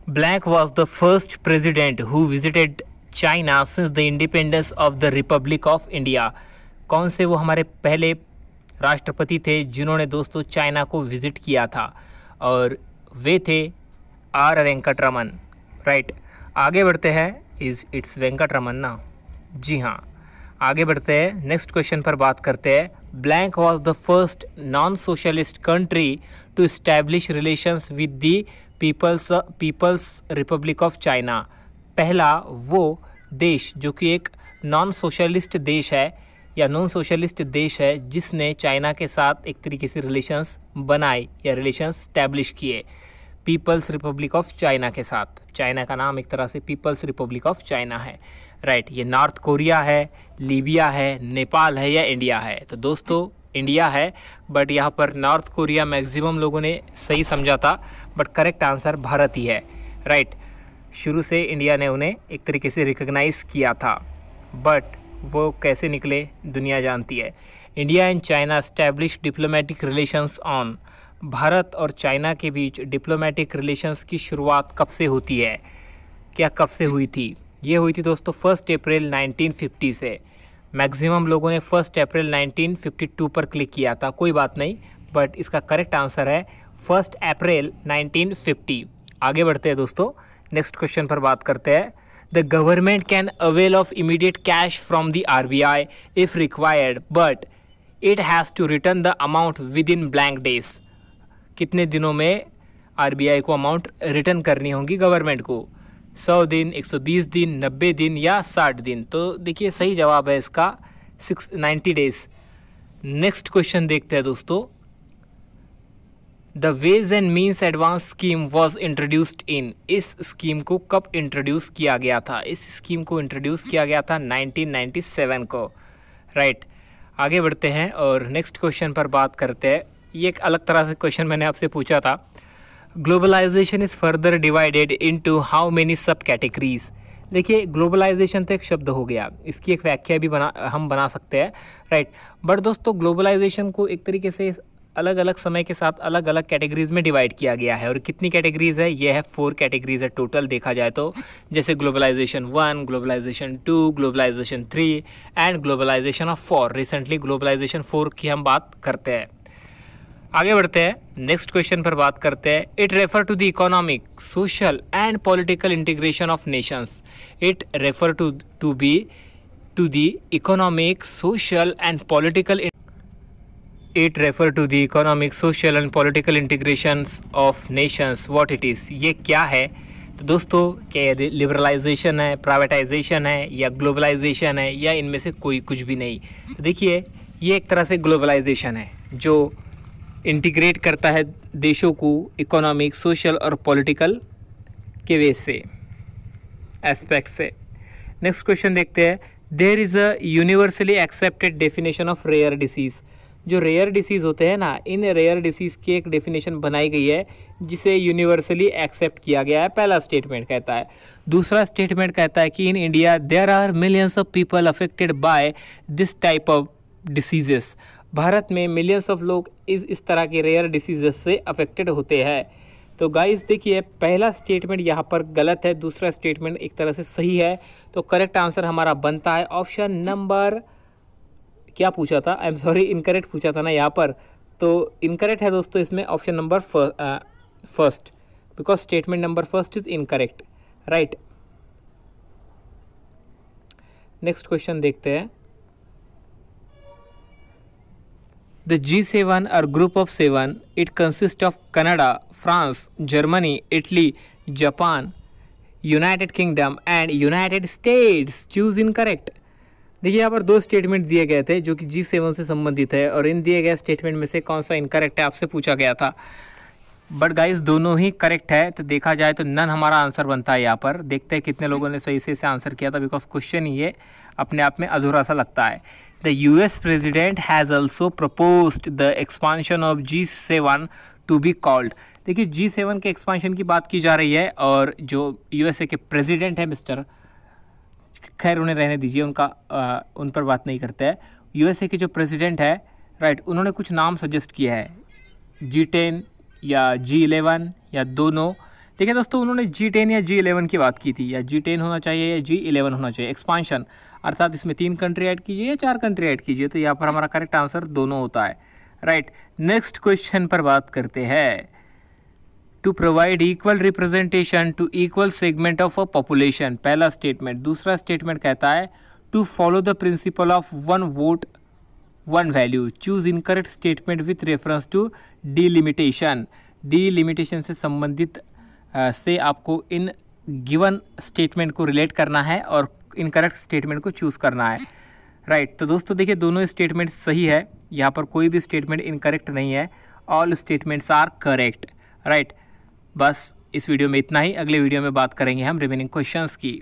Blank was the first president who visited China since the independence of the Republic of India. कौन से वो हमारे पहले राष्ट्रपति थे जिन्होंने दोस्तों चाइना को विज़िट किया था, और वे थे आर वेंकटरमन। राइट, आगे बढ़ते हैं। इट्स वेंकटरमन ना? जी हाँ, आगे बढ़ते हैं। नेक्स्ट क्वेश्चन पर बात करते हैं। Blank was the first non socialist country to establish relations with the People's Republic of China. पहला वो देश जो कि एक नॉन सोशलिस्ट देश है या नॉन सोशलिस्ट देश है जिसने चाइना के साथ एक तरीके से रिलेशंस बनाए या रिलेशंस स्टैब्लिश किए पीपल्स रिपब्लिक ऑफ चाइना के साथ। चाइना का नाम एक तरह से पीपल्स रिपब्लिक ऑफ चाइना है। राइट, ये नॉर्थ कोरिया है, लीबिया है, नेपाल है या इंडिया है? तो दोस्तों इंडिया है, बट यहाँ पर नॉर्थ कोरिया मैक्सिमम लोगों ने सही समझा था, बट करेक्ट आंसर भारत ही है। राइट, शुरू से इंडिया ने उन्हें एक तरीके से रिकग्नाइज़ किया था, बट वो कैसे निकले दुनिया जानती है। India and China establish diplomatic relations on. Bharat और चाइना के बीच डिप्लोमेटिक रिलेशंस की शुरुआत कब से होती है? क्या कब से हुई थी? ये हुई थी दोस्तों 1 अप्रैल 1950 से। मैक्सिमम लोगों ने 1 अप्रैल 1952 पर क्लिक किया था, कोई बात नहीं, बट इसका करेक्ट आंसर है 1 अप्रैल 1950। आगे बढ़ते हैं दोस्तों, नेक्स्ट क्वेश्चन पर बात करते हैं। The government can avail of immediate cash from the RBI if required, but it has to return the amount within blank days. कितने दिनों में RBI को अमाउंट रिटर्न करनी होगी गवर्नमेंट को? 100 दिन, 120 दिन, 90 दिन या 60 दिन? तो देखिए सही जवाब है इसका 90 डेज। नेक्स्ट क्वेश्चन देखते हैं दोस्तों। The ways and means advance scheme was introduced in. इस स्कीम को कब इंट्रोड्यूस किया गया था? इस स्कीम को इंट्रोड्यूस किया गया था 1997 को। राइट, आगे बढ़ते हैं और नेक्स्ट क्वेश्चन पर बात करते हैं। ये एक अलग तरह से क्वेश्चन मैंने आपसे पूछा था। Globalisation is further divided into how many sub categories. देखिए ग्लोबलाइजेशन तो एक शब्द हो गया, इसकी एक व्याख्या भी हम बना सकते हैं। राइट, बट दोस्तों ग्लोबलाइजेशन को एक तरीके से अलग अलग समय के साथ अलग अलग कैटेगरीज में डिवाइड किया गया है। और कितनी कैटेगरीज है? ये है 4 कैटेगरीज है टोटल देखा जाए तो, जैसे globalisation 1, globalisation 2, globalisation 3 and globalisation of 4। Recently globalisation 4 की हम बात करते हैं। आगे बढ़ते हैं, नेक्स्ट क्वेश्चन पर बात करते हैं। It refer to the economic, social and political integration of nations. It refer to the economic, social and political It refer to the economic, social and political integrations of nations. What it is? ये क्या है? तो दोस्तों क्या ये liberalisation है, privatisation है या ग्लोबलाइजेशन है या इनमें से कोई कुछ भी नहीं? तो देखिए ये एक तरह से ग्लोबलाइजेशन है जो इंटीग्रेट करता है देशों को इकोनॉमिक, सोशल और पॉलिटिकल के वे से, एस्पेक्ट से। नेक्स्ट क्वेश्चन देखते हैं। There is a universally accepted definition of rare disease. जो रेयर डिसीज़ होते हैं ना, इन रेयर डिसीज़ की एक डेफिनेशन बनाई गई है जिसे यूनिवर्सली एक्सेप्ट किया गया है। पहला स्टेटमेंट कहता है। दूसरा स्टेटमेंट कहता है कि in India there are millions of people affected by this type of diseases. Bharat में मिलियंस ऑफ लोग इस तरह के रेयर डिसीजेस से अफेक्टेड होते हैं। तो गाइस देखिए पहला स्टेटमेंट यहाँ पर गलत है, दूसरा स्टेटमेंट एक तरह से सही है। तो करेक्ट आंसर हमारा बनता है ऑप्शन नंबर, क्या पूछा था, आई एम सॉरी इनकरेक्ट पूछा था ना यहाँ पर, तो इनकरेक्ट है दोस्तों इसमें option number first, because statement number first is incorrect. Right, next question देखते हैं। The G7 are group of 7। It consist of Canada, France, Germany, Italy, Japan, United Kingdom and United States. Choose incorrect. देखिए यहाँ पर 2 statement दिए गए थे जो कि G7 से संबंधित है, और इन दिए गए स्टेटमेंट में से कौन सा इनकरेक्ट है आपसे पूछा गया था। बट गाइस दोनों ही करेक्ट है, तो देखा जाए तो नन हमारा आंसर बनता है यहाँ पर। देखते हैं कितने लोगों ने सही से इसे आंसर किया था, बिकॉज क्वेश्चन ही ये अपने आप में अधूरा सा लगता है। The US president has also proposed the expansion of G7 to be called. देखिए G7 के एक्सपांशन की बात की जा रही है, और जो USA के प्रेजिडेंट है मिस्टर, खैर उन्हें रहने दीजिए, उन पर बात नहीं करते हैं। USA के जो प्रेसिडेंट है, राइट, उन्होंने कुछ नाम सजेस्ट किया है, G10 या G11 या दोनों ठीक है दोस्तों, उन्होंने G10 या G11 की बात की थी, या G10 होना चाहिए या G11 होना चाहिए, एक्सपांशन, अर्थात इसमें 3 कंट्री ऐड कीजिए या 4 कंट्री ऐड कीजिए। तो यहाँ पर हमारा करेक्ट आंसर दोनों होता है, राइट। नेक्स्ट क्वेश्चन पर बात करते हैं। To provide equal representation to equal segment of a population, पहला स्टेटमेंट। दूसरा स्टेटमेंट कहता है to follow the principle of one vote one value, choose incorrect statement with reference to delimitation. Delimitation से संबंधित से आपको इन गिवन स्टेटमेंट को रिलेट करना है और इनकरेक्ट स्टेटमेंट को चूज़ करना है, राइट। तो दोस्तों देखिए, दोनों स्टेटमेंट सही है, यहाँ पर कोई भी स्टेटमेंट इनकरेक्ट नहीं है, all statements are correct, right. बस इस वीडियो में इतना ही, अगले वीडियो में बात करेंगे हम रिमेनिंग क्वेश्चंस की।